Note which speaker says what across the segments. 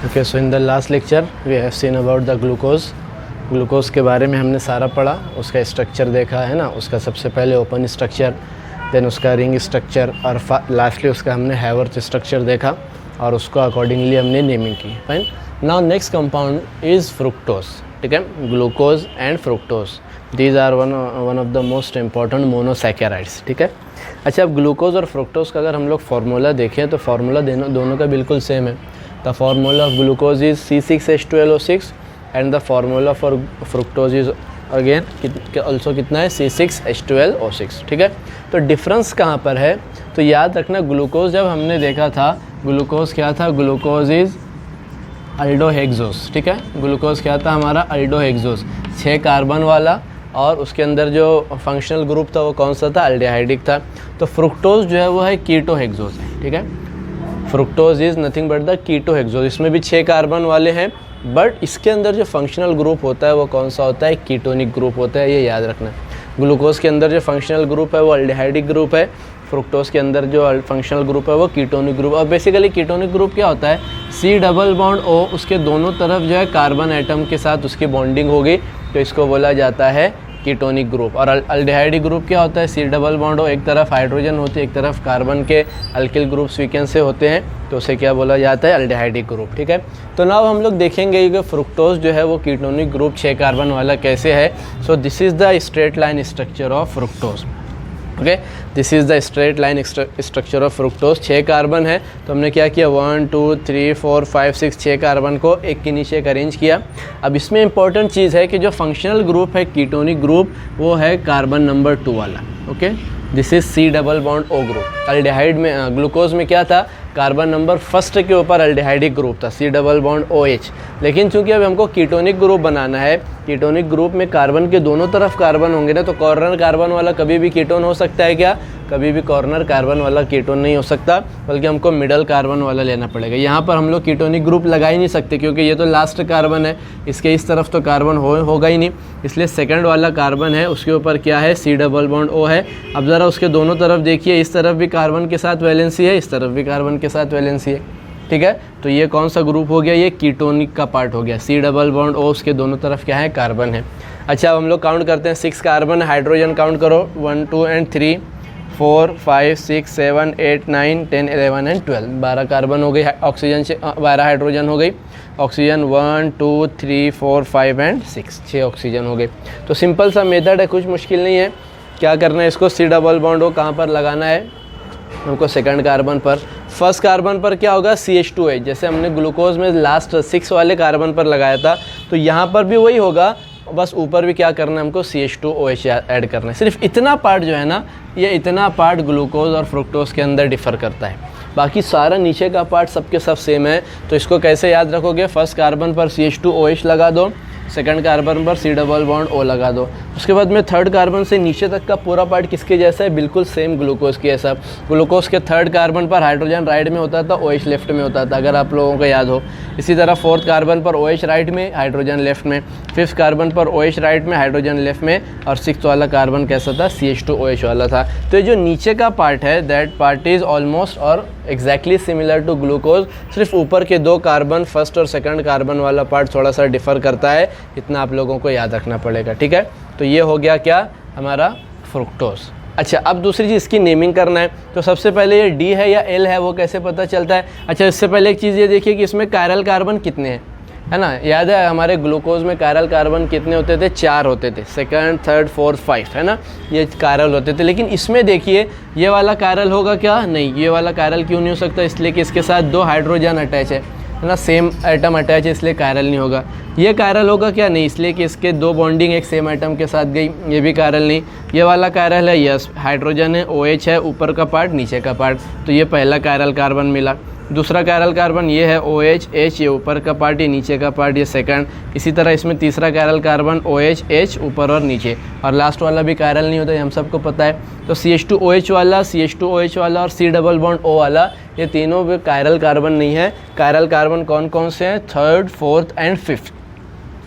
Speaker 1: Okay, so in the last lecture we have seen about the glucose. Glucose के बारे में हमने सारा पढ़ा, उसका स्ट्रक्चर देखा है ना, उसका सबसे पहले ओपन स्ट्रक्चर, देन उसका रिंग स्ट्रक्चर और लास्टली उसका हमने हैवर्थ स्ट्रक्चर देखा और उसको अकॉर्डिंगली हमने नेमिंग की। Fine. Now next compound is fructose. ठीक है, glucose and fructose, these are one of the most important monosaccharides. ठीक है, अच्छा, अब ग्लूकोज और फ्रुक्टोज का अगर हम लोग फार्मूला देखें तो फार्मूला दोनों का बिल्कुल सेम है। The formula of glucose is C6H12O6 and the formula for fructose is again also कितना है, C6H12O6। ठीक है, तो डिफरेंस कहाँ पर है, तो याद रखना ग्लूकोज जब हमने देखा था, ग्लूकोज क्या था, ग्लूकोज इज अल्डोहेक्सोस। ठीक है, ग्लूकोज क्या था हमारा, अल्डोहेक्सोस, 6 कार्बन वाला, और उसके अंदर जो फंक्शनल ग्रुप था वो कौन सा था, अल्डिहाइडिक था। तो फ्रुक्टोज जो है वो है कीटोहेक्सोस है। ठीक है, fructose is nothing but the ketohexose. इसमें भी 6 कार्बन वाले हैं, बट इसके अंदर जो फंक्शनल ग्रुप होता है वो कौन सा होता है, कीटोनिक ग्रुप होता है, ये याद रखना। ग्लूकोज के अंदर जो फंक्शनल ग्रुप है वो अल्डिहाइडिक ग्रुप है, फ्रुक्टोज के अंदर जो फंक्शनल ग्रुप है वो कीटोनिक ग्रुप। और बेसिकली कीटोनिक ग्रुप क्या होता है, C डबल बॉन्ड O, उसके दोनों तरफ जो है कार्बन एटम के साथ उसकी बॉन्डिंग होगी, तो इसको बोला जाता है कीटोनिक ग्रुप। और अल्डिहाइडिक ग्रुप क्या होता है, C डबल बॉन्ड O, एक तरफ हाइड्रोजन होती है, एक तरफ कार्बन के अल्किल ग्रुप सीक्वेंस से होते हैं, तो उसे क्या बोला जाता है, अल्डिहाइडिक ग्रुप। ठीक है, तो नाउ हम लोग देखेंगे कि फ्रुक्टोज जो है वो कीटोनिक ग्रुप 6 कार्बन वाला कैसे है। So this is the straight line structure of fructose. Okay, this is the straight line structure of fructose. 6 carbon है, तो हमने क्या किया, 1 2 3 4 5 6 6 कार्बन को एक के नीचे एक अरेंज किया। अब इसमें इंपॉर्टेंट चीज़ है कि जो फंक्शनल ग्रुप है कीटोनिक ग्रुप, वो है कार्बन नंबर 2 वाला। Okay, this is C double bond O group. Aldehyde में, ग्लूकोज में क्या था, कार्बन नंबर फर्स्ट के ऊपर अल्डिहाइडिक ग्रुप था, C डबल बॉन्ड OH। लेकिन चूंकि अब हमको कीटोनिक ग्रुप बनाना है, कीटोनिक ग्रुप में कार्बन के दोनों तरफ कार्बन होंगे ना, तो कॉर्नर कार्बन वाला कभी भी कीटोन हो सकता है क्या, कभी भी कॉर्नर कार्बन वाला कीटोन नहीं हो सकता, बल्कि हमको मिडल कार्बन वाला लेना पड़ेगा। यहाँ पर हम लोग कीटोनिक ग्रुप लगा ही नहीं सकते, क्योंकि ये तो लास्ट कार्बन है, इसके इस तरफ तो कार्बन होगा ही नहीं, इसलिए सेकंड वाला कार्बन है उसके ऊपर क्या है, C डबल बॉन्ड O है। अब ज़रा उसके दोनों तरफ देखिए, इस तरफ भी कार्बन के साथ वैलेंसी है, इस तरफ भी कार्बन के साथ वैलेंसी है। ठीक है, तो ये कौन सा ग्रुप हो गया, ये कीटोनिक का पार्ट हो गया। C डबल बॉन्ड O, उसके दोनों तरफ क्या है, कार्बन है। अच्छा, अब हम लोग काउंट करते हैं, 6 कार्बन, हाइड्रोजन काउंट करो, 1 2 एंड 3 4 5 6 7 8 9 10 11 एंड 12, 12 कार्बन हो गई, ऑक्सीजन से 12 हाइड्रोजन हो गई, ऑक्सीजन 1 2 3 4 5 एंड 6, 6 ऑक्सीजन हो गई। तो सिंपल सा मेथड है, कुछ मुश्किल नहीं है। क्या करना है, इसको C डबल बॉन्ड O कहाँ पर लगाना है, हमको सेकंड कार्बन पर। फर्स्ट कार्बन पर क्या होगा, CH2H, जैसे हमने ग्लूकोज में लास्ट 6 वाले कार्बन पर लगाया था, तो यहाँ पर भी वही होगा, बस ऊपर भी क्या करना है, हमको CH2OH ऐड करना है। सिर्फ इतना पार्ट जो है ना, ये इतना पार्ट ग्लूकोज और फ्रुक्टोज के अंदर डिफ़र करता है, बाकी सारा नीचे का पार्ट सबके सब सेम है। तो इसको कैसे याद रखोगे, फर्स्ट कार्बन पर CH2OH लगा दो, सेकंड कार्बन पर C डबल बॉन्ड O लगा दो। उसके बाद में थर्ड कार्बन से नीचे तक का पूरा पार्ट किसके जैसा है, बिल्कुल सेम ग्लूकोज के जैसा। ग्लूकोज के थर्ड कार्बन पर हाइड्रोजन राइट में होता था, OH लेफ्ट में होता था, अगर आप लोगों को याद हो। इसी तरह फोर्थ कार्बन पर OH राइट में, हाइड्रोजन लेफ्ट में, फिफ्थ कार्बन पर OH राइट में, हाइड्रोजन लेफ्ट में, और सिक्स्थ वाला कार्बन कैसा था, CH2OH वाला था। तो ये जो नीचे का पार्ट है, दैट पार्ट इज़ ऑलमोस्ट और एग्जैक्टली सिमिलर टू ग्लूकोज, सिर्फ ऊपर के 2 कार्बन, फर्स्ट और सेकंड कार्बन वाला पार्ट थोड़ा सा डिफ़र करता है, इतना आप लोगों को याद रखना पड़ेगा। ठीक है, तो ये हो गया क्या हमारा फ्रुक्टोज। अच्छा, अब दूसरी चीज़ इसकी नेमिंग करना है, तो सबसे पहले ये D है या L है वो कैसे पता चलता है। अच्छा, इससे पहले एक चीज़ ये देखिए कि इसमें कायरल कार्बन कितने हैं, है ना। याद है हमारे ग्लूकोज में कायरल कार्बन कितने होते थे, 4 होते थे, सेकंड थर्ड फोर्थ 5, है ना, ये कायरल होते थे। लेकिन इसमें देखिए ये वाला कायरल होगा क्या, नहीं, ये वाला कायरल क्यों नहीं हो सकता, इसलिए कि इसके साथ 2 हाइड्रोजन अटैच है ना, सेम एटम अटैच है, इसलिए कायरल नहीं होगा। ये कायरल होगा क्या, नहीं, इसलिए कि इसके 2 बॉन्डिंग एक सेम एटम के साथ गई, ये भी कायरल नहीं। ये वाला कायरल है, यस, हाइड्रोजन है, OH है, ऊपर का पार्ट नीचे का पार्ट, तो ये पहला कायरल कार्बन मिला। दूसरा कायरल कार्बन ये है OH H, ये ऊपर का पार्ट, ये नीचे का पार्ट, ये सेकंड। इसी तरह इसमें तीसरा कायरल कार्बन OH H, ऊपर और नीचे, और लास्ट वाला भी कायरल नहीं होता, ये हम सबको पता है। तो CH2OH वाला, CH2OH वाला और C डबल बॉन्ड O वाला, ये तीनों भी कायरल कार्बन नहीं है। कायरल कार्बन कौन कौन से हैं, third fourth and fifth.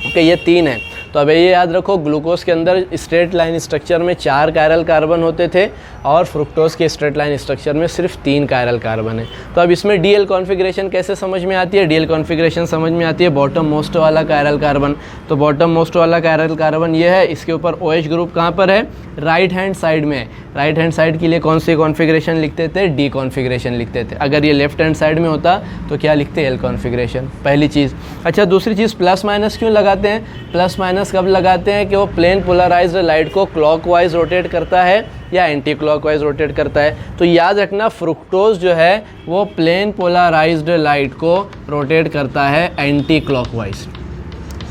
Speaker 1: Okay, ये 3 है। तो अब ये याद रखो, ग्लूकोज के अंदर स्ट्रेट लाइन स्ट्रक्चर में 4 कायरल कार्बन होते थे और फ्रुक्टोज के स्ट्रेट लाइन स्ट्रक्चर में सिर्फ 3 कायरल कार्बन है। तो अब इसमें डीएल कॉन्फ़िगरेशन कैसे समझ में आती है? डीएल कॉन्फ़िगरेशन समझ में आती है बॉटम मोस्ट वाला कायरल कार्बन। तो बॉटम मोस्ट वाला कायरल कार्बन ये है, इसके ऊपर OH ग्रुप कहाँ पर है? राइट हैंड साइड में है। राइट हैंड साइड के लिए कौन सी कॉन्फ़िगरेशन लिखते थे? डी कॉन्फ़िगरेशन लिखते थे। अगर ये लेफ्ट हैंड साइड में होता तो क्या लिखते? एल कॉन्फ़िगरेशन, पहली चीज़। अच्छा, दूसरी चीज़ प्लस माइनस क्यों लगाते हैं? प्लस माइनस कब लगाते हैं कि वो प्लेन पोलराइज्ड लाइट को क्लॉकवाइज रोटेट करता है या एंटी क्लॉकवाइज रोटेट करता है। तो याद रखना, फ्रुक्टोज जो है वो प्लेन पोलराइज्ड लाइट को रोटेट करता है एंटी क्लॉकवाइज।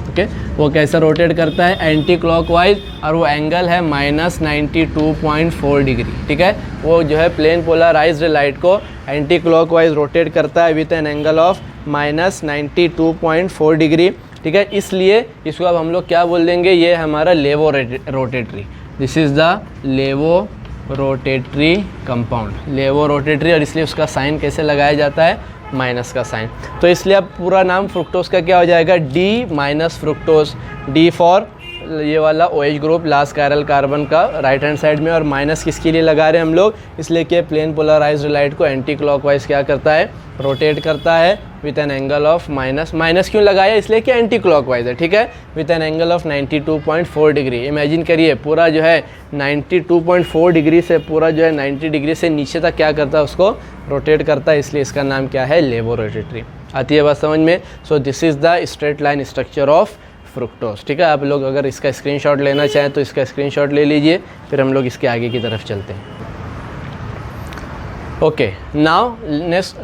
Speaker 1: ओके, वो कैसा रोटेट करता है? एंटी क्लॉकवाइज, और वो एंगल है -92.4 डिग्री। ठीक है, वो जो है प्लेन पोलराइज्ड लाइट को एंटी क्लॉकवाइज रोटेट करता है with an angle of -92.4 degree. ठीक है, इसलिए इसको अब हम लोग क्या बोल देंगे? ये हमारा लेवो रोटेटरी। दिस इज़ द लेवो रोटेटरी कंपाउंड, लेवो रोटेटरी। और इसलिए उसका साइन कैसे लगाया जाता है? माइनस का साइन। तो इसलिए अब पूरा नाम फ्रुक्टोज का क्या हो जाएगा? D minus fructose. D for ये वाला OH group last chiral carbon का राइट हैंड साइड में, और माइनस किसके लिए लगा रहे हैं हम लोग? इसलिए कि प्लेन पोलराइज्ड लाइट को एंटी क्लॉकवाइज क्या करता है? रोटेट करता है with an angle of minus क्यों लगाया? इसलिए कि एंटी क्लॉकवाइज है। ठीक है, with an angle of 92.4 degree. Imagine करिए पूरा जो है 92.4 डिग्री से पूरा जो है 90 डिग्री से नीचे तक क्या करता है? उसको रोटेट करता है, इसलिए इसका नाम क्या है? लेवो रोटेटरी। आती है बात समझ में? सो this is the straight line structure of fructose. ठीक है, आप लोग अगर इसका स्क्रीनशॉट लेना चाहें तो इसका स्क्रीनशॉट ले लीजिए, फिर हम लोग इसके आगे की तरफ चलते हैं। Okay, now let's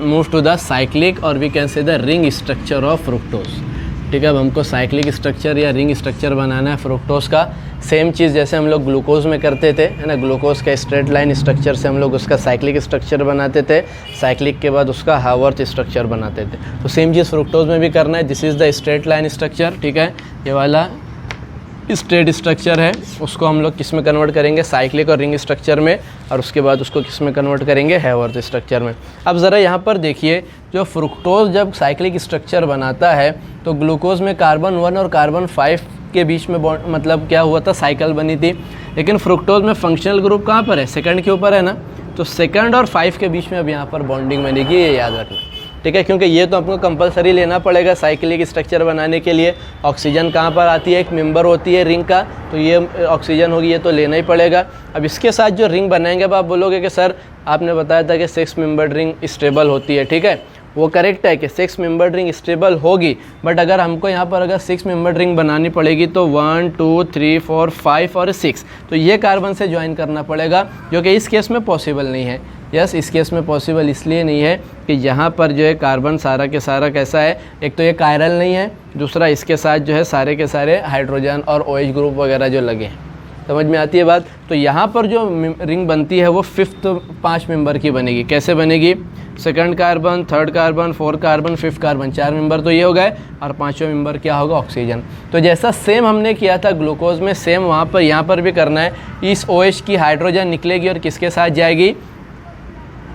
Speaker 1: move to the cyclic और we can say the ring structure of fructose. ठीक है, अब हमको साइक्लिक स्ट्रक्चर या रिंग स्ट्रक्चर बनाना है फ्रुक्टोज का। सेम चीज़ जैसे हम लोग ग्लूकोज में करते थे, है ना, ग्लूकोज का स्ट्रेट लाइन स्ट्रक्चर से हम लोग उसका साइक्लिक स्ट्रक्चर बनाते थे, साइक्लिक के बाद उसका हावर्थ स्ट्रक्चर बनाते थे। तो सेम चीज़ फ्रुक्टोज में भी करना है। This is the straight line structure. ठीक है, ये वाला स्ट्रेट स्ट्रक्चर है, उसको हम लोग किस में कन्वर्ट करेंगे? साइक्लिक और रिंग स्ट्रक्चर में, और उसके बाद उसको किस में कन्वर्ट करेंगे? हैवर्थ स्ट्रक्चर में। अब ज़रा यहाँ पर देखिए, जो फ्रुक्टोज जब साइक्लिक स्ट्रक्चर बनाता है तो ग्लूकोज में कार्बन 1 और कार्बन 5 के बीच में मतलब क्या हुआ था? साइकिल बनी थी। लेकिन फ्रुक्टोज में फंक्शनल ग्रुप कहाँ पर है? सेकंड के ऊपर है ना, तो सेकंड और 5 के बीच में अब यहाँ पर बॉन्डिंग बनेगी, ये याद रखना। ठीक है, क्योंकि ये तो आपको कंपलसरी लेना पड़ेगा साइक्लिक स्ट्रक्चर बनाने के लिए। ऑक्सीजन कहाँ पर आती है? एक मेंबर होती है रिंग का, तो ये ऑक्सीजन होगी, ये तो लेना ही पड़ेगा। अब इसके साथ जो रिंग बनाएंगे, अब आप बोलोगे कि सर आपने बताया था कि 6 मेंबर्ड रिंग स्टेबल होती है। ठीक है, वो करेक्ट है कि 6 मेंबर्ड रिंग स्टेबल होगी, बट अगर हमको यहाँ पर अगर 6 मेंबर्ड रिंग बनानी पड़ेगी तो 1 2 3 4 5 और 6, तो ये कार्बन से ज्वाइन करना पड़ेगा, जो कि इस केस में पॉसिबल नहीं है। यस, इस केस में पॉसिबल इसलिए नहीं है कि यहाँ पर जो है कार्बन सारा के सारा कैसा है? एक तो ये कायरल नहीं है, दूसरा इसके साथ जो है सारे के सारे हाइड्रोजन और OH ग्रुप वगैरह जो लगे हैं। समझ में आती है बात? तो यहाँ पर जो रिंग बनती है वो 5 मेंबर की बनेगी। कैसे बनेगी? Second carbon, third carbon, 4 carbon, 5 carbon, 4 member तो ये हो गए, और 5वां मेंबर क्या होगा? ऑक्सीजन। तो जैसा सेम हमने किया था ग्लूकोज में, सेम वहाँ पर यहाँ पर भी करना है। इस OH की हाइड्रोजन निकलेगी और किसके साथ जाएगी?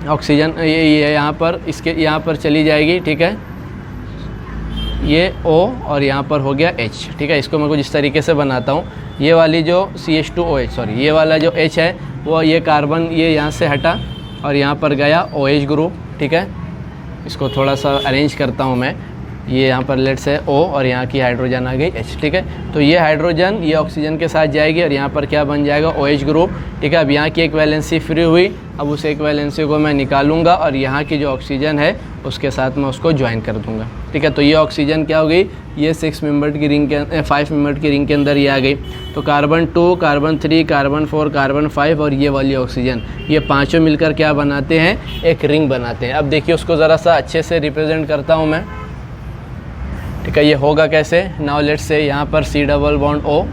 Speaker 1: ऑक्सीजन। ये यहाँ पर इसके यहाँ पर चली जाएगी। ठीक है, ये O और यहाँ पर हो गया H। ठीक है, इसको मैं कुछ इस तरीके से बनाता हूँ। ये वाली जो CH2OH, सॉरी ये वाला जो H है वो ये कार्बन ये यहाँ से हटा और यहाँ पर गया OH ग्रुप। ठीक है, इसको थोड़ा सा अरेंज करता हूँ मैं। ये यहाँ पर लेट से O और यहाँ की हाइड्रोजन आ गई H। ठीक है, तो ये हाइड्रोजन ये ऑक्सीजन के साथ जाएगी और यहाँ पर क्या बन जाएगा? OH group. ठीक है, अब यहाँ की एक वैलेंसी फ्री हुई, अब उस एक वैलेंसी को मैं निकालूंगा और यहाँ की जो ऑक्सीजन है उसके साथ मैं उसको ज्वाइन कर दूंगा। ठीक है, तो ये ऑक्सीजन क्या हो गई? ये 6 मेंबर्ड की रिंग के 5 मेंबर्ड की रिंग के अंदर ये आ गई। तो कार्बन 2, कार्बन 3, कार्बन 4, कार्बन 5 और ये वाली ऑक्सीजन, ये पाँचों मिलकर क्या बनाते हैं? एक रिंग बनाते हैं। अब देखिए उसको ज़रा सा अच्छे से रिप्रेजेंट करता हूँ मैं। ठीक है, ये होगा कैसे? नाउ लेट्स से यहाँ पर C डबल बॉन्ड O,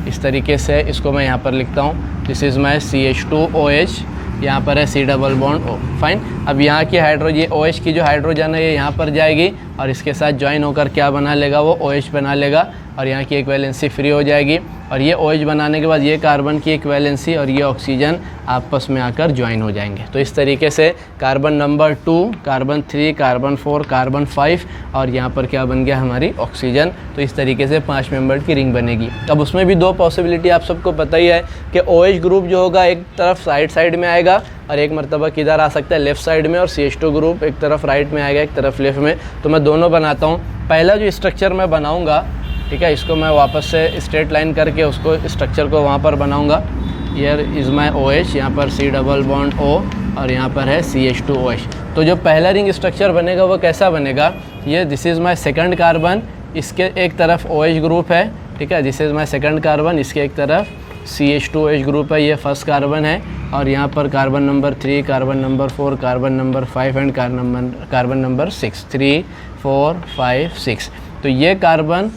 Speaker 1: इस तरीके से इसको मैं यहाँ पर लिखता हूँ। दिस इज़ माई CH2OH, यहाँ पर है C double bond O। Fine, अब यहाँ की हाइड्रोजन OH की जो हाइड्रोजन है ये यहाँ पर जाएगी और इसके साथ ज्वाइन होकर क्या बना लेगा? वो OH बना लेगा और यहाँ की एक वैलेंसी फ्री हो जाएगी, और ये OH बनाने के बाद ये कार्बन की एक वैलेंसी और ये ऑक्सीजन आपस में आकर ज्वाइन हो जाएंगे। तो इस तरीके से carbon number 2, carbon 3, carbon 4, carbon 5 और यहाँ पर क्या बन गया हमारी ऑक्सीजन। तो इस तरीके से 5 मेंबर्ड की रिंग बनेगी। अब उसमें भी 2 पॉसिबिलिटी आप सबको पता ही है कि OH ग्रुप जो होगा एक तरफ साइड में आएगा और एक मरतबा किधर आ सकता है, लेफ़्ट साइड में, और CH2 ग्रुप एक तरफ राइट में आएगा एक तरफ लेफ़्ट में। तो मैं दोनों बनाता हूँ। पहला जो स्ट्रक्चर मैं बनाऊँगा, ठीक है, इसको मैं वापस से स्ट्रेट लाइन करके उसको स्ट्रक्चर को वहाँ पर बनाऊँगा। हियर इज़ माई OH, यहाँ पर C डबल बॉन्ड O और यहाँ पर है CH2OH। तो जो पहला रिंग स्ट्रक्चर बनेगा वो कैसा बनेगा, ये this is my second carbon, इसके एक तरफ OH ग्रुप है, ठीक है, this is my second carbon, इसके एक तरफ CH2OH ग्रुप है, ये फर्स्ट कार्बन है, और यहाँ पर carbon number 3, carbon number 4, carbon number 5 and carbon number 6, 3, 4, 5, 6। तो ये कार्बन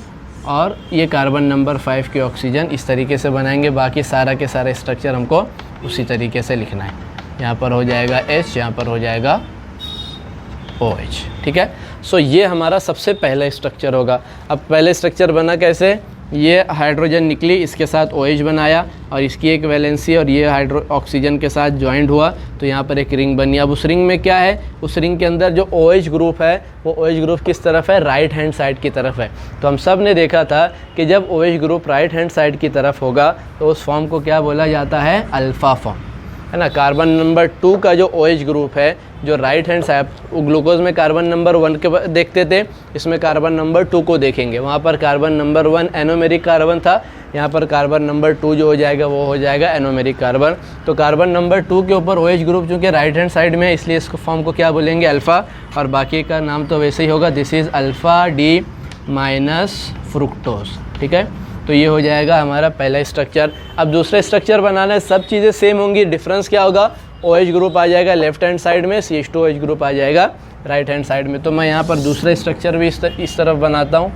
Speaker 1: और ये कार्बन नंबर 5 की ऑक्सीजन इस तरीके से बनाएंगे। बाकी सारा के सारा स्ट्रक्चर हमको उसी तरीके से लिखना है। यहाँ पर हो जाएगा H, यहाँ पर हो जाएगा OH, ठीक है। सो ये हमारा सबसे पहला स्ट्रक्चर होगा। अब पहले स्ट्रक्चर बना कैसे, ये हाइड्रोजन निकली, इसके साथ OH बनाया और इसकी एक वैलेंसी और ये ऑक्सीजन के साथ ज्वाइंट हुआ, तो यहाँ पर एक रिंग बनी। अब उस रिंग में क्या है, उस रिंग के अंदर जो OH ग्रुप है वो OH ग्रुप किस तरफ है, राइट हैंड साइड की तरफ है। तो हम सब ने देखा था कि जब OH group right hand side की तरफ होगा तो उस फॉर्म को क्या बोला जाता है, अल्फ़ा फॉर्म, है ना। कार्बन नंबर 2 का जो OH ग्रुप है जो राइट हैंड साइड, ग्लूकोज में कार्बन नंबर 1 के देखते थे, इसमें कार्बन नंबर 2 को देखेंगे। वहाँ पर कार्बन नंबर 1 एनोमेरिक कार्बन था, यहाँ पर कार्बन नंबर 2 जो हो जाएगा वो हो जाएगा एनोमेरिक कार्बन। तो कार्बन नंबर 2 के ऊपर OH ग्रुप चूँकि राइट हैंड साइड में है इसलिए इसको फॉर्म को क्या बोलेंगे, अल्फ़ा, और बाकी का नाम तो वैसे ही होगा, this is alpha D minus fructose, ठीक है। तो ये हो जाएगा हमारा पहला स्ट्रक्चर। अब दूसरा स्ट्रक्चर बनाना है, सब चीज़ें सेम होंगी, डिफरेंस क्या होगा, OH ग्रुप आ जाएगा लेफ्ट हैंड साइड में, CH2OH ग्रुप आ जाएगा राइट हैंड साइड में। तो मैं यहाँ पर दूसरा स्ट्रक्चर भी इस तरफ बनाता हूँ।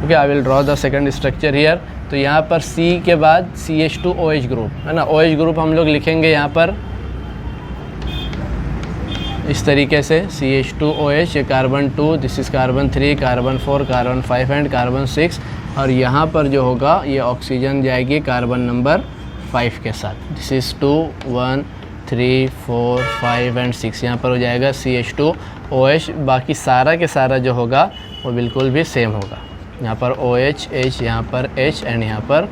Speaker 1: Okay, I will draw the second structure here. तो यहाँ पर C के बाद CH2OH ग्रुप, है ना, OH ग्रुप हम लोग लिखेंगे यहाँ पर इस तरीके से, CH2OH, ये carbon 2, this is carbon 3, carbon 4, carbon 5 and carbon 6, और यहाँ पर जो होगा ये ऑक्सीजन जाएगी कार्बन नंबर 5 के साथ, दिस इज़ 2, 1, 3, 4, 5 एंड 6। यहाँ पर हो जाएगा CH2OH। बाकी सारा के सारा जो होगा वो बिल्कुल भी सेम होगा, यहाँ पर OH, H, यहाँ पर H एंड यहाँ पर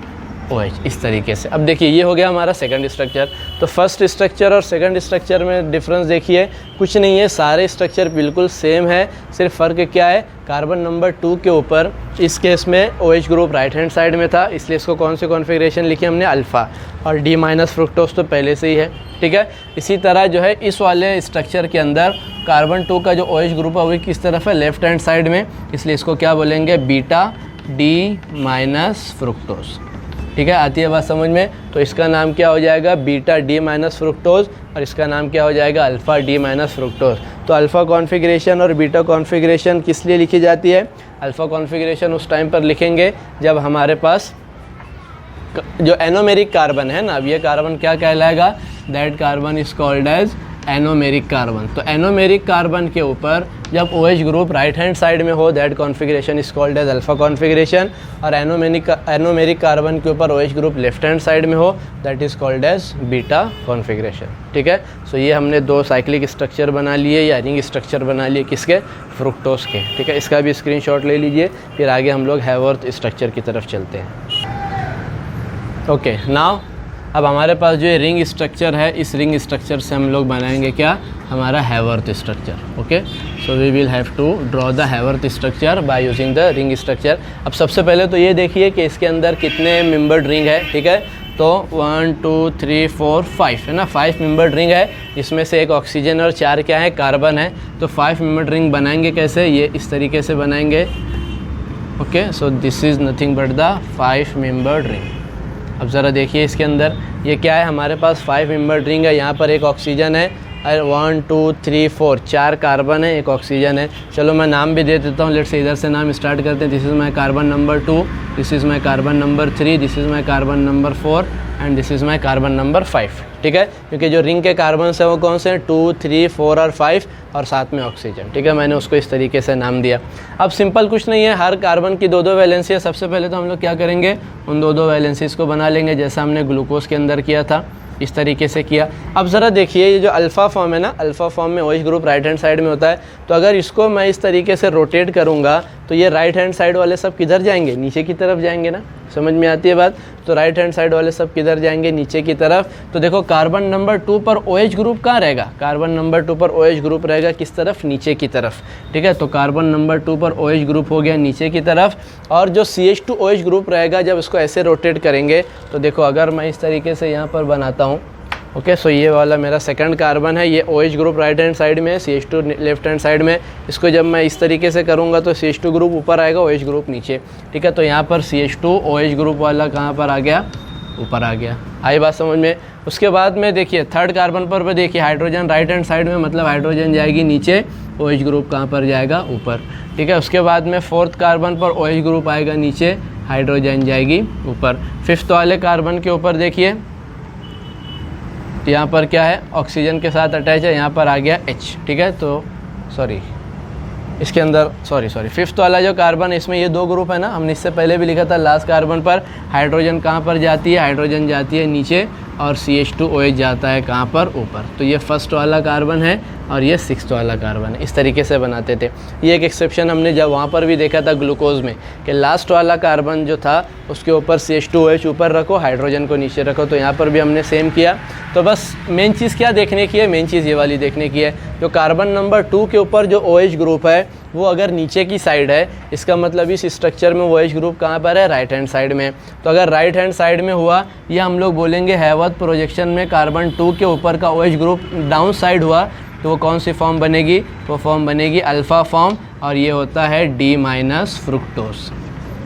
Speaker 1: OH, इस तरीके से। अब देखिए ये हो गया हमारा सेकंड स्ट्रक्चर। तो फर्स्ट स्ट्रक्चर और सेकंड स्ट्रक्चर में डिफरेंस देखिए, कुछ नहीं है, सारे स्ट्रक्चर बिल्कुल सेम है, सिर्फ फ़र्क क्या है, कार्बन नंबर 2 के ऊपर इस केस में OH group right hand side में था इसलिए इसको कौन सी कॉन्फ़िगरेशन लिखी हमने, अल्फ़ा, और D माइनस फ्रुक्टोज तो पहले से ही है, ठीक है। इसी तरह जो है इस वाले स्ट्रक्चर के अंदर कार्बन 2 का जो OH ग्रुप है वो किस तरफ है, लेफ्ट हैंड साइड में, इसलिए इसको क्या बोलेंगे, बीटा D माइनस फ्रुक्टोज, ठीक है। आती है बात समझ में। तो इसका नाम क्या हो जाएगा, बीटा D माइनस फ्रुक्टोज, और इसका नाम क्या हो जाएगा, अल्फ़ा D माइनस फ्रुक्टोज। तो अल्फ़ा कॉन्फ़िगरेशन और बीटा कॉन्फ़िगरेशन किस लिए लिखी जाती है, अल्फ़ा कॉन्फ़िगरेशन उस टाइम पर लिखेंगे जब हमारे पास जो एनोमेरिक कार्बन है ना, अब ये कार्बन क्या कहलाएगा, that carbon is called as anomeric carbon. तो एनोमेरिक कार्बन के ऊपर जब OH group right hand side में हो that configuration is called as alpha configuration, और एनोमेरिक कार्बन के ऊपर OH group left hand side में हो that is called as beta configuration, ठीक है। सो ये हमने 2 साइक्लिक स्ट्रक्चर बना लिए या रिंग स्ट्रक्चर बना लिए, किसके, फ्रुक्टोज के, ठीक है। इसका भी स्क्रीनशॉट ले लीजिए, फिर आगे हम लोग हैवर्थ स्ट्रक्चर की तरफ चलते हैं। ओके, नाउ अब हमारे पास जो ये रिंग स्ट्रक्चर है, इस रिंग स्ट्रक्चर से हम लोग बनाएंगे क्या, हमारा Haworth structure. Okay, so we will have to draw the Haworth structure by using the ring structure. अब सबसे पहले तो ये देखिए कि इसके अंदर कितने मेंबर्ड रिंग है, ठीक है। तो 1, 2, 3, 4, 5 है ना, 5 मेंबर्ड रिंग है, इसमें से एक ऑक्सीजन और 4 क्या है, कार्बन है। तो 5 मेंबर्ड रिंग बनाएंगे कैसे, ये इस तरीके से बनाएंगे। Okay, so this is nothing but the 5 membered ring. अब ज़रा देखिए इसके अंदर ये क्या है, हमारे पास 5 मेंबर्ड रिंग है, यहाँ पर एक ऑक्सीजन है, 1, 2, 3, 4 4 कार्बन है, एक ऑक्सीजन है। चलो मैं नाम भी दे देता हूँ, लेट्स से इधर से नाम स्टार्ट करते हैं। This is my carbon number 2, this is my carbon number 3, this is my carbon number 4 and this is my carbon number 5, ठीक है, क्योंकि जो रिंग के कार्बन है वो कौन से हैं, 2, 3, 4 और 5 और साथ में ऑक्सीजन, ठीक है, मैंने उसको इस तरीके से नाम दिया। अब सिंपल कुछ नहीं है, हर कार्बन की 2-2 वैलेंसी है। सबसे पहले तो हम लोग क्या करेंगे, उन 2-2 वैलेंसीज़ को बना लेंगे जैसा हमने ग्लूकोज के अंदर किया था, इस तरीके से किया। अब ज़रा देखिए ये जो अल्फ़ा फॉर्म है ना, अल्फ़ा फॉर्म में OH group right hand side में होता है, तो अगर इसको मैं इस तरीके से रोटेट करूँगा तो ये राइट हैंड साइड वाले सब किधर जाएंगे, नीचे की तरफ जाएंगे ना, समझ में आती है बात। तो राइट हैंड साइड वाले सब किधर जाएंगे, नीचे की तरफ। तो देखो कार्बन नंबर 2 पर OH ग्रुप कहाँ रहेगा, कार्बन नंबर 2 पर OH ग्रुप रहेगा किस तरफ, नीचे की तरफ, ठीक है। तो कार्बन नंबर 2 पर OH ग्रुप हो गया नीचे की तरफ, और जो CH2OH ग्रुप रहेगा जब इसको ऐसे रोटेट करेंगे तो देखो अगर मैं इस तरीके से यहाँ पर बनाता हूँ, ओके, सो ये वाला मेरा सेकंड कार्बन है, ये OH group right hand side में है, CH2 लेफ्ट हैंड साइड में। इसको जब मैं इस तरीके से करूँगा तो CH2 ग्रुप ऊपर आएगा, OH ग्रुप नीचे, ठीक है। तो यहाँ पर CH2OH ग्रुप वाला कहाँ पर आ गया, ऊपर आ गया। आई बात समझ में। उसके बाद में देखिए थर्ड कार्बन पर देखिए हाइड्रोजन राइट हैंड साइड में, मतलब हाइड्रोजन जाएगी नीचे, OH ग्रुप कहाँ पर जाएगा, ऊपर, ठीक है। उसके बाद में फोर्थ कार्बन पर OH ग्रुप आएगा नीचे, हाइड्रोजन जाएगी ऊपर। फिफ्थ वाले कार्बन के ऊपर देखिए यहाँ पर क्या है, ऑक्सीजन के साथ अटैच है, यहाँ पर आ गया H, ठीक है। तो सॉरी इसके अंदर सॉरी फिफ्थ वाला जो कार्बन है इसमें ये 2 ग्रुप है ना, हमने इससे पहले भी लिखा था। लास्ट कार्बन पर हाइड्रोजन कहाँ पर जाती है, हाइड्रोजन जाती है नीचे, और CH2OH जाता है कहाँ पर, ऊपर। तो ये फर्स्ट वाला कार्बन है और ये सिक्स्थ वाला कार्बन है, इस तरीके से बनाते थे। ये एक एक्सेप्शन हमने जब वहाँ पर भी देखा था ग्लूकोज में, कि लास्ट वाला कार्बन जो था उसके ऊपर CH2OH ऊपर रखो, हाइड्रोजन को नीचे रखो। तो यहाँ पर भी हमने सेम किया। तो बस मेन चीज़ क्या देखने की है, मेन चीज़ ये वाली देखने की है, जो कार्बन नंबर 2 के ऊपर जो OH ग्रुप है वो अगर नीचे की साइड है, इसका मतलब इस स्ट्रक्चर में OH ग्रुप कहाँ पर है, राइट हैंड साइड में। तो अगर राइट हैंड साइड में हुआ, ये हम लोग बोलेंगे हैवर्थ प्रोजेक्शन में कार्बन 2 के ऊपर का OH ग्रुप डाउन साइड हुआ, तो वो कौन सी फॉर्म बनेगी, वो फॉर्म बनेगी अल्फ़ा फॉर्म, और ये होता है D- फ्रुक्टोज।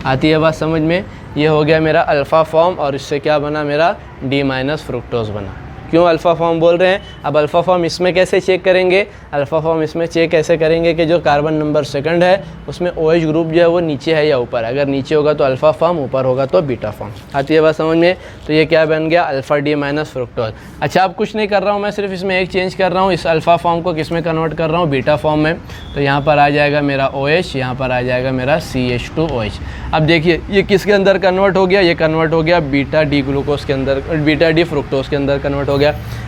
Speaker 1: आती है बात समझ में। ये हो गया मेरा अल्फ़ा फॉर्म, और इससे क्या बना, मेरा D- फ्रुक्टोज बना। क्यों अल्फ़ा फॉर्म बोल रहे हैं, अब अल्फ़ा फॉर्म इसमें कैसे चेक करेंगे, अल्फ़ा फॉर्म इसमें चेक कैसे करेंगे कि जो कार्बन नंबर सेकंड है उसमें OH ग्रुप जो है वो नीचे है या ऊपर। अगर नीचे होगा तो अल्फ़ा फॉर्म, ऊपर होगा तो बीटा फॉर्म। आती है बात समझ में। तो ये क्या बन गया, अल्फ़ा D- फ्रुक्टोज। अच्छा, अब कुछ नहीं कर रहा हूँ मैं, सिर्फ इसमें एक चेंज कर रहा हूँ, इस अल्फ़ा फॉर्म को किस में कन्वर्ट कर रहा हूँ, बीटा फॉर्म में। तो यहाँ पर आ जाएगा मेरा OH, यहाँ पर आ जाएगा मेरा CH2OH। अब देखिए ये किसके अंदर कन्वर्ट हो गया, ये कन्वर्ट हो गया बीटा D ग्लूकोज के अंदर, बीटा D फ्रुक्टोज के अंदर कन्वर्ट हो गया।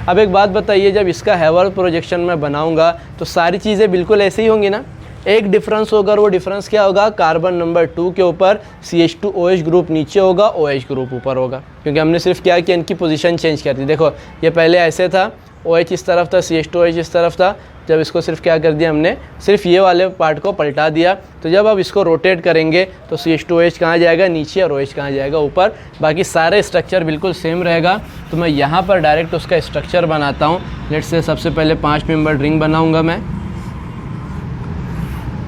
Speaker 1: अब एक बात बताइए, जब इसका हैवर्थ प्रोजेक्शन मैं बनाऊंगा तो सारी चीज़ें बिल्कुल ऐसे ही होंगी ना। एक डिफरेंस होगा, वो डिफरेंस क्या होगा, कार्बन नंबर 2 के ऊपर CH2OH ग्रुप नीचे होगा, OH ग्रुप ऊपर होगा, क्योंकि हमने सिर्फ क्या किया, इनकी पोजीशन चेंज कर दी। देखो ये पहले ऐसे था, OH इस तरफ था, CH2OH इस तरफ था। जब इसको सिर्फ क्या कर दिया हमने, सिर्फ ये वाले पार्ट को पलटा दिया। तो जब अब इसको रोटेट करेंगे तो CH2OH कहाँ जाएगा, नीचे, और OH कहाँ जाएगा, ऊपर। बाकी सारे स्ट्रक्चर बिल्कुल सेम रहेगा। तो मैं यहाँ पर डायरेक्ट उसका स्ट्रक्चर बनाता हूँ। लेट्स से सबसे पहले 5 मेंबर रिंग बनाऊँगा मैं,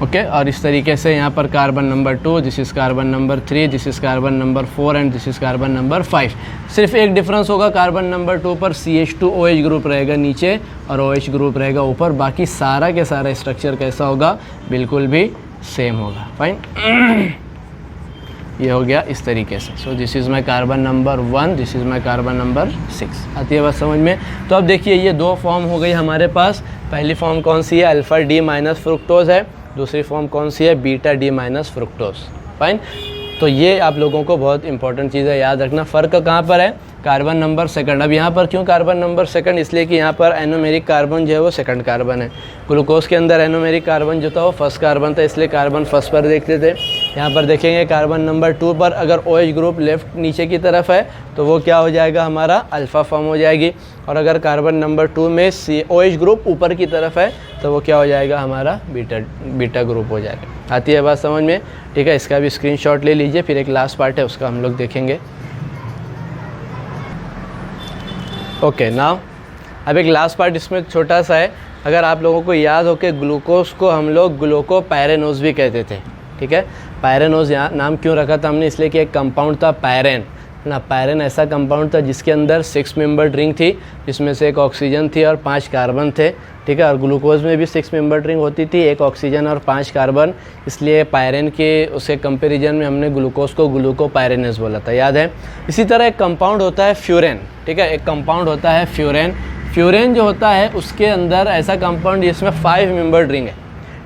Speaker 1: ओके। और इस तरीके से यहाँ पर carbon number 2, this is carbon number 3, this is carbon number 4 and this is carbon number 5। सिर्फ एक डिफरेंस होगा, कार्बन नंबर 2 पर CH2OH ग्रुप रहेगा नीचे और OH ग्रुप रहेगा ऊपर। बाकी सारा के सारा स्ट्रक्चर कैसा होगा, बिल्कुल भी सेम होगा। फाइन, ये हो गया इस तरीके से। सो this is my carbon number 1, this is my carbon number 6। आती है बात समझ में। तो अब देखिए ये 2 फॉर्म हो गई हमारे पास। पहली फॉर्म कौन सी है, अल्फ़ा D- फ्रुक्टोज है। दूसरी फॉर्म कौन सी है, बीटा D- फ्रुक्टोज। फाइन, तो ये आप लोगों को बहुत इंपॉर्टेंट चीज़ है, याद रखना। फ़र्क कहाँ पर है, कार्बन नंबर सेकंड। अब यहाँ पर क्यों कार्बन नंबर सेकंड, इसलिए कि यहाँ पर एनोमेरिक कार्बन जो है वो सेकंड कार्बन है। ग्लूकोज के अंदर एनोमेरिक कार्बन जो था वो फर्स्ट कार्बन था, इसलिए कार्बन फर्स्ट पर देखते थे। यहाँ पर देखेंगे कार्बन नंबर 2 पर अगर OH ग्रुप लेफ्ट नीचे की तरफ है तो वो क्या हो जाएगा, हमारा अल्फ़ा फॉर्म हो जाएगी। और अगर कार्बन नंबर 2 में OH ग्रुप ऊपर की तरफ है तो वो क्या हो जाएगा, हमारा बीटा ग्रुप हो जाएगा। आती है बात समझ में, ठीक है। इसका भी स्क्रीनशॉट ले लीजिए, फिर एक लास्ट पार्ट है उसका हम लोग देखेंगे। ओके नाउ, अब एक लास्ट पार्ट इसमें छोटा सा है। अगर आप लोगों को याद हो कि ग्लूकोज को हम लोग ग्लूकोपाइरेनोज भी कहते थे, ठीक है। पायरेनोज यहाँ नाम क्यों रखा था हमने, इसलिए कि एक कंपाउंड था पायरेन, ना। पायरेन ऐसा कंपाउंड था जिसके अंदर 6 मेंबर्ड रिंग थी, जिसमें से एक ऑक्सीजन थी और 5 कार्बन थे, ठीक है। और ग्लूकोज में भी 6 मेंबर्ड रिंग होती थी, एक ऑक्सीजन और 5 कार्बन। इसलिए पायरेन के उसके कंपैरिजन में हमने ग्लूकोज को ग्लूकोपायरेनेस बोला था, याद है। इसी तरह एक कंपाउंड होता है फ्यूरेन, ठीक है, एक कंपाउंड होता है फ्यूरेन। फ्यूरेन जो होता है उसके अंदर ऐसा कंपाउंड जिसमें 5 मेंबर्ड रिंग है,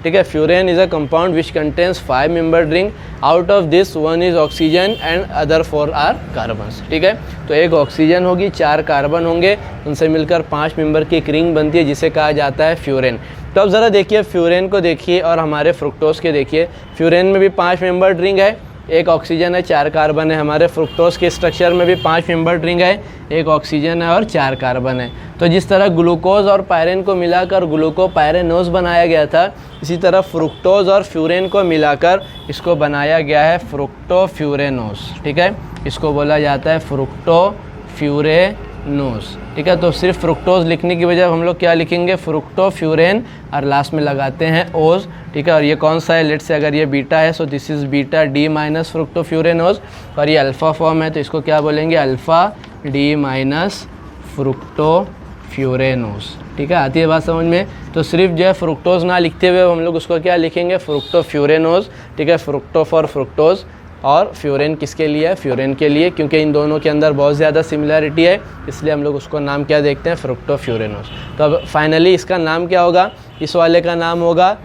Speaker 1: ठीक है। Furan is a compound which contains 5 membered ring, out of this 1 is oxygen and other 4 are carbons, ठीक है। तो एक ऑक्सीजन होगी, 4 कार्बन होंगे, उनसे मिलकर 5 मेंबर की एक रिंग बनती है जिसे कहा जाता है फ्यूरेन। तो अब ज़रा देखिए फ्यूरेन को देखिए और हमारे फ्रुक्टोज के देखिए। फ्यूरेन में भी 5 मेंबर्ड रिंग है, एक ऑक्सीजन है, 4 कार्बन है। हमारे फ्रुक्टोज के स्ट्रक्चर में भी 5 मेंबर्ड रिंग है, एक ऑक्सीजन है और 4 कार्बन है। तो जिस तरह ग्लूकोज और पायरेन को मिलाकर ग्लूकोपायरेनोज बनाया गया था, इसी तरह फ्रुक्टोज और फ्यूरेन को मिलाकर इसको बनाया गया है फ्रुक्टोफ्यूरेनोज, ठीक है। इसको बोला जाता है फ्रुक्टोफ्यूरेनोज, ठीक है। तो सिर्फ फ्रुक्टोज लिखने की बजाय हम लोग क्या लिखेंगे, फ्रुक्टोफ्यूरेन, और लास्ट में लगाते हैं ओज, ठीक है। और ये कौन सा है, लेट से अगर ये बीटा है so this is beta D minus fructofuranose, और ये अल्फ़ा फॉर्म है तो इसको क्या बोलेंगे, अल्फ़ा डी माइनस फ्रुक्टोफ्यूरेनोज, ठीक है। आती है बात समझ में। तो सिर्फ जो है फ्रुक्टोज ना लिखते हुए हम लोग उसको क्या लिखेंगे, फ्रुक्टोफ्यूरेनोज, ठीक है। फ्रुक्टो फॉर फ्रुक्टोज और फ्यूरेन किसके लिए है, फ्यूरेन के लिए, क्योंकि इन दोनों के अंदर बहुत ज़्यादा सिमिलरिटी है, इसलिए हम लोग उसको नाम क्या देखते हैं, फ्रुक्टोफ्यूरेनोज। तो अब फाइनली इसका नाम क्या होगा, इस वाले का नाम होगा,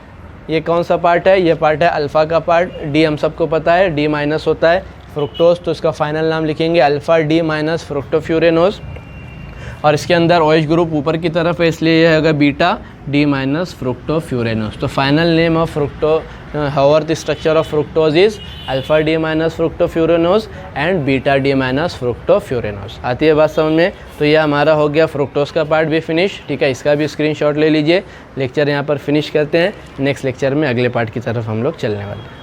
Speaker 1: ये कौन सा पार्ट है, ये पार्ट है अल्फ़ा का पार्ट, डी हम सबको पता है, डी माइनस होता है फ्रुक्टोज, तो इसका फाइनल नाम लिखेंगे अल्फ़ा डी माइनस फ्रुक्टोफ्यूरेनोज। और इसके अंदर OH ग्रुप ऊपर की तरफ है, इसलिए यह होगा बीटा डी माइनस फ्रुक्टोफ्यूरेनोज। तो final name of however the structure of fructose is alpha D minus fructofuranose and beta D minus fructofuranose। आती है बात समझ में। तो ये हमारा हो गया फ्रुक्टोज का पार्ट भी फिनिश, ठीक है। इसका भी स्क्रीनशॉट ले लीजिए। लेक्चर यहाँ पर फिनिश करते हैं, नेक्स्ट लेक्चर में अगले पार्ट की तरफ हम लोग चलने वाले हैं।